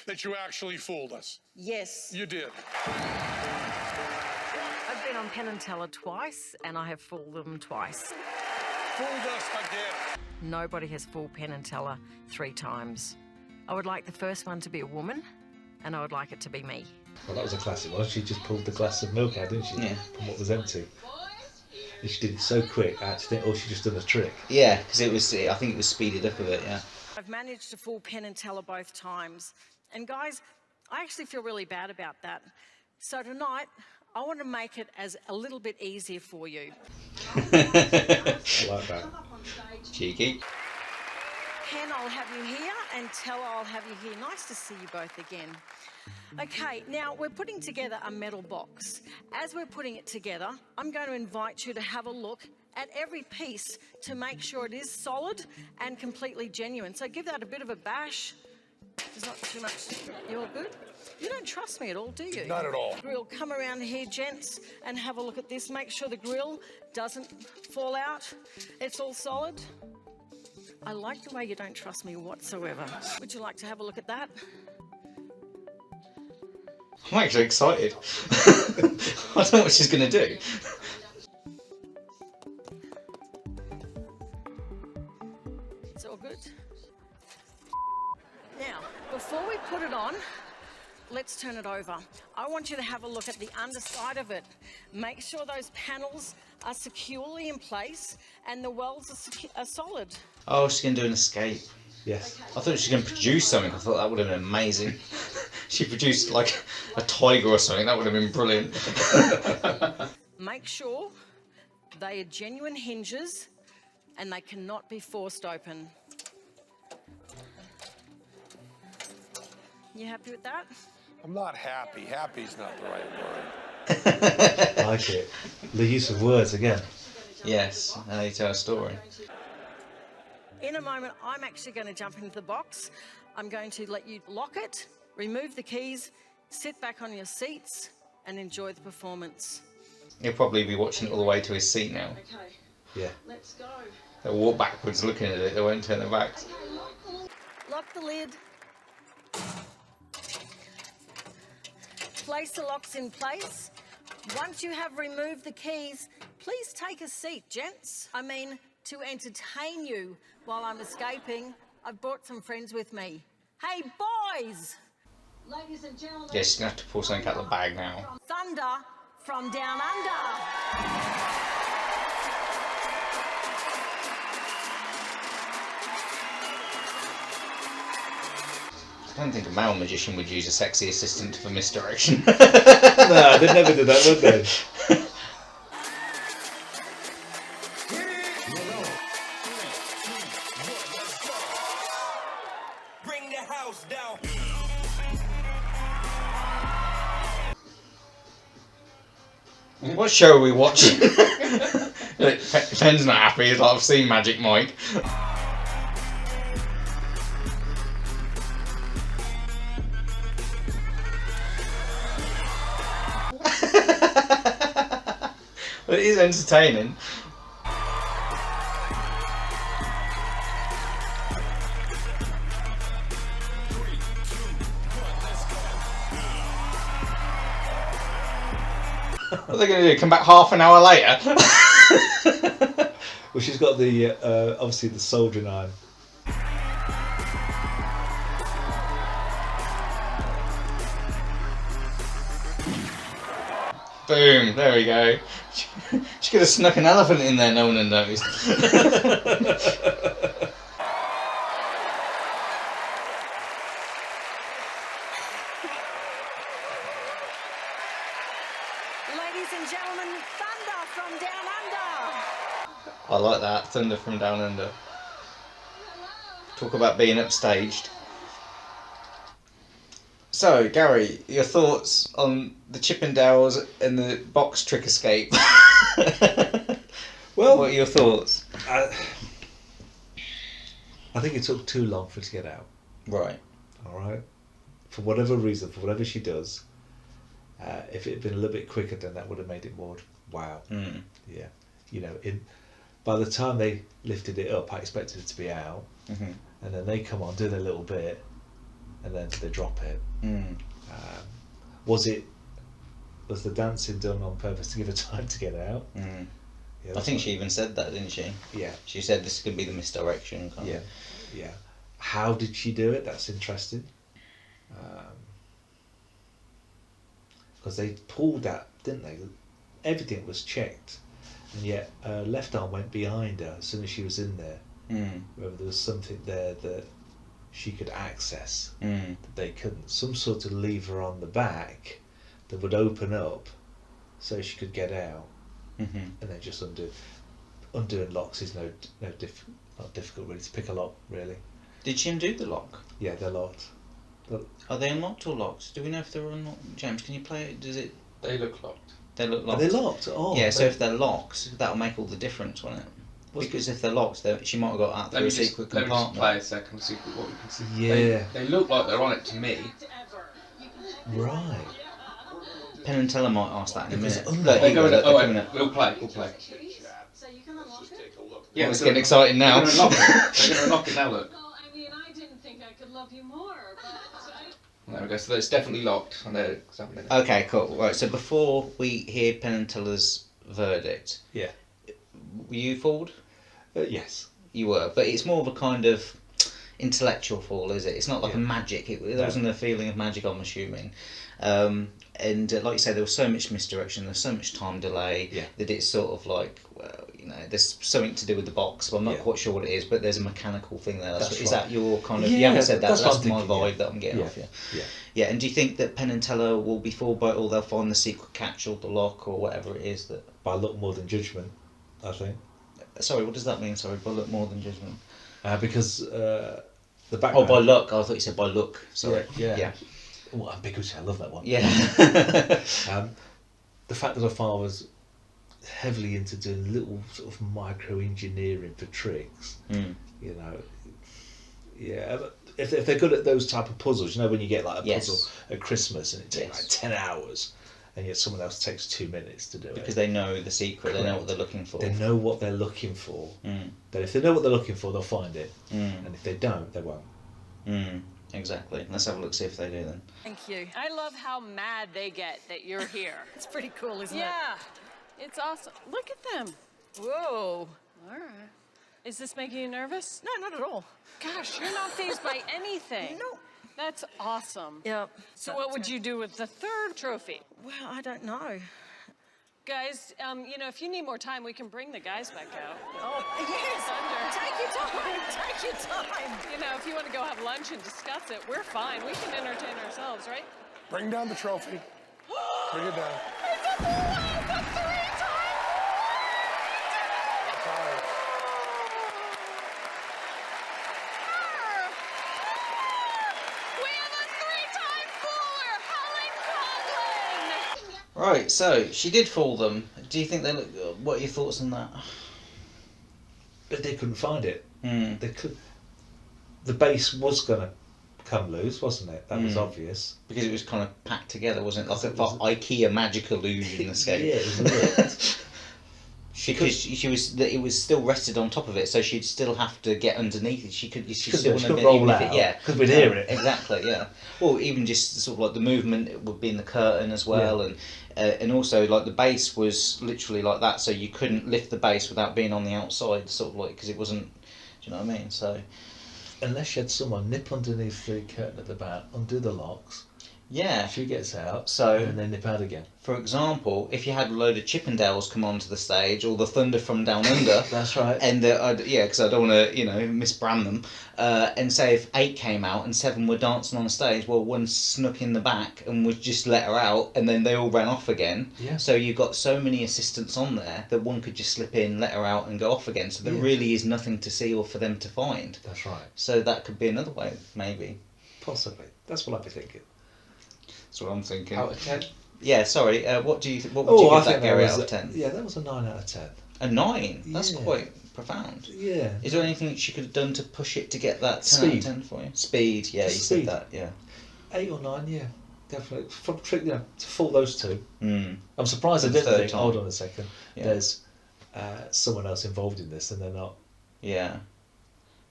that you actually fooled us. Yes. You did. I've been on Penn and Teller twice, and I have fooled them twice. Fooled us again. Nobody has fooled Penn and Teller 3 times. I would like the first one to be a woman, and I would like it to be me. Well, that was a classic one. She just pulled the glass of milk out, didn't she? Yeah. From what was empty. And she did it so quick, I actually think, oh, she just done a trick. Yeah, because I think it was speeded up a bit, yeah. I've managed to fool Penn and Teller both times. And guys, I actually feel really bad about that. So tonight, I want to make it as a little bit easier for you. I like that. Cheeky. Penn, I'll have you here, and Teller, I'll have you here. Nice to see you both again. Okay, now we're putting together a metal box. As we're putting it together, I'm going to invite you to have a look at every piece to make sure it is solid and completely genuine. So give that a bit of a bash. There's not too much. You're good? You don't trust me at all, do you? Not at all. Grill, come around here, gents, and have a look at this. Make sure the grill doesn't fall out. It's all solid. I like the way you don't trust me whatsoever. Would you like to have a look at that? I'm actually excited. I don't know what she's going to do. It's all good. Now, before we put it on, let's turn it over. I want you to have a look at the underside of it. Make sure those panels are securely in place and the welds are solid. Oh, she's going to do an escape. Yes. I thought she was going to produce something. I thought that would have been amazing. She produced like a tiger or something. That would have been brilliant. Make sure they are genuine hinges and they cannot be forced open. You happy with that? I'm not happy. Happy's not the right word. I like it. The use of words again. Yes, and they tell a story. In a moment, I'm actually going to jump into the box. I'm going to let you lock it, remove the keys, sit back on your seats and enjoy the performance. He'll probably be watching it all the way to his seat now. Okay, Yeah. let's go. They'll walk backwards looking at it. They won't turn their backs. Lock the lid. Place the locks in place. Once you have removed the keys, please take a seat, gents. I mean, to entertain you while I'm escaping, I've brought some friends with me. Hey, boys! Ladies and gentlemen... Yeah, she's going to have to pull something out of the bag now. Thunder from down under. I don't think a male magician would use a sexy assistant for misdirection. No, they never did that, would they? Bring the house down. What show are we watching? Penn's not happy. He's like, I've seen Magic Mike. But it is entertaining. What are they going to do? Come back half an hour later? Well, she's got the, obviously the soldering iron. Boom, there we go. She could have snuck an elephant in there, no one had noticed. Ladies and gentlemen, Thunder from Down Under. I like that, Thunder from Down Under. Talk about being upstaged. So, Gary, your thoughts on the Chippendales and the box trick escape? Well, what are your thoughts? I think it took too long for it to get out. Right. All right. For whatever reason, for whatever she does, if it had been a little bit quicker, then that would have made it more wow. Mm. Yeah. You know, by the time they lifted it up, I expected it to be out, Mm-hmm. and then they come on, do their little bit, and then they drop it. Mm. Was the dancing done on purpose to give her time to get out? Mm. Yeah, I that's think what- she even said that, didn't she? Yeah, She said this could be the misdirection. Kind yeah, of. yeah. How did she do it? That's interesting. Because they pulled that, didn't they? Everything was checked, and yet left arm went behind her as soon as she was in there. Mm. Whether there was something there that she could access Mm. that they couldn't. Some sort of lever on the back that would open up so she could get out, Mm-hmm. and then just undo. Undoing locks is not difficult really to pick a lock really. Did she undo the lock? Yeah, they're locked. Are they unlocked or locked? Do we know if they're unlocked? James, can you play it? Does it? They look locked. They look Are locked. they locked? Oh, Yeah. So they- if they're locked, that'll make all the difference, won't it? What's Because if they're locked, she might have got out through a secret let me just compartment. play a second and see what we can see. Yeah. They look like they're on it to me. Right. Penn and Teller might ask that in a Because minute. unlocked- Look, They're here you going go, to, look, oh they're wait, coming up. we'll play. So you can unlock it? Yeah, It's they're getting exciting now. They're going to unlock it. They're going to unlock it now, look. Well, I mean, I didn't think I could love you more, but There we go, so it's definitely locked. And they're examining it. Okay, cool. Right, so before we hear Penn and Teller's verdict, Yeah. were you fooled? Yes. You were, but it's more of a kind of intellectual fall, is it? It's not like a Yeah. magic. There No. wasn't a feeling of magic, I'm assuming. And like you say, there was so much misdirection, there was so much time delay Yeah. that it's sort of like, well, there's something to do with the box, but I'm not Yeah. quite sure what it is, but there's a mechanical thing there. That's Is right. that your kind of, you Yeah, haven't said that, that's but what that's I'm my thinking, vibe yeah. that I'm getting Yeah. off you. Yeah. Yeah, and do you think that Penn and Teller will be fooled by it, or they'll find the secret catch or the lock or whatever it is that... By look more than judgment, I think. Sorry, what does that mean? Sorry, by look more than judgment. Because the Oh, background. by luck. I thought you said by look. Sorry. Yeah. Yeah. Oh, ambiguity. I love that one. Yeah. The fact that her father was heavily into doing little sort of micro engineering for tricks, Mm. you know. Yeah, but if they're good at those type of puzzles, you know, when you get like a Yes. puzzle at Christmas and it takes Yes. like 10 hours, and yet someone else takes 2 minutes to do Because it. they know the secret, they know what Correct. they're looking for. They know what they're looking for. Mm. Then if they know what they're looking for, they'll find it. Mm. And if they don't, they won't. Mm. Exactly. Let's have a look, see if they do then. Thank you. I love how mad they get that you're here. It's pretty cool, isn't Yeah, it's awesome. Look at them. it? Whoa. All right. Is this making you nervous? No, not at all. Gosh, you're not fazed by anything. No. That's awesome. Yep. So what would you do with the third trophy? Well, I don't know. Guys, if you need more time, we can bring the guys back out. Oh, yes. Thunder. Take your time. Take your time. If you want to go have lunch and discuss it, we're fine. We can entertain ourselves, right? Bring down the trophy. Bring it down. We have a three-time fooler, Helen Coghlan! Right, so she did fool them. Do you think they look... What are your thoughts on that? But they couldn't find it. Mm. They could. The base was going to come loose, wasn't it? That was Mm. obvious. Because it was kind of packed together, wasn't it? Like a It was- IKEA magic illusion escape. Yeah, it was a bit. Because it was still rested on top of it, so she'd still have to get underneath it. She still wouldn't couldn't have been, roll even if out, yeah, 'cause we'd hear it. Exactly, yeah. Or even just sort of like the movement would be in the curtain as well, and also like the base was literally like that, so you couldn't lift the base without being on the outside, sort of like because it wasn't. Do you know what I mean? So Unless you had someone nip underneath the curtain at the back, undo the locks, yeah. she gets out, So- and then nip out again. For example, if you had a load of Chippendales come onto the stage, or the Thunder from Down Under. That's right. And because I don't want to, misbrand them. And say if 8 came out and 7 were dancing on stage, well, one snuck in the back and would just let her out, and then they all ran off again. Yeah. So you've got so many assistants on there that one could just slip in, let her out, and go off again. So there Yeah. really is nothing to see or for them to find. That's right. So that could be another way, maybe. Possibly. That's what I'd be thinking. That's what I'm thinking. Out of 10? Yeah. Sorry. What do you? What would you give that Gary out of 10? Yeah, that was a 9 out of 10. A 9. That's Yeah. quite profound. Yeah. Is there anything she could have done to push it to get that 10 out Speed. of 10 for you? Speed, yeah, you Just said speed. that, yeah. 8 or 9, yeah. Definitely. To fool those two. Mm. I'm surprised I For the didn't third think, time. hold on a second, Yeah. there's someone else involved in this and they're not. Yeah.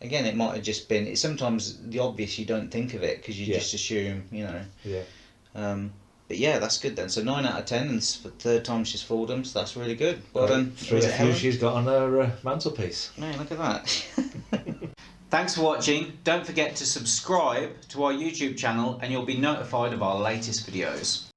again, it might have just been. It's sometimes the obvious, you don't think of it because you just assume, you know. Yeah. But yeah, that's good then. So 9 out of 10, and it's the third time she's fooled them, so that's really good. Well done. 3 Was it Helen? she's got on her mantelpiece. Man, look at that. Thanks for watching. Don't forget to subscribe to our YouTube channel and you'll be notified of our latest videos.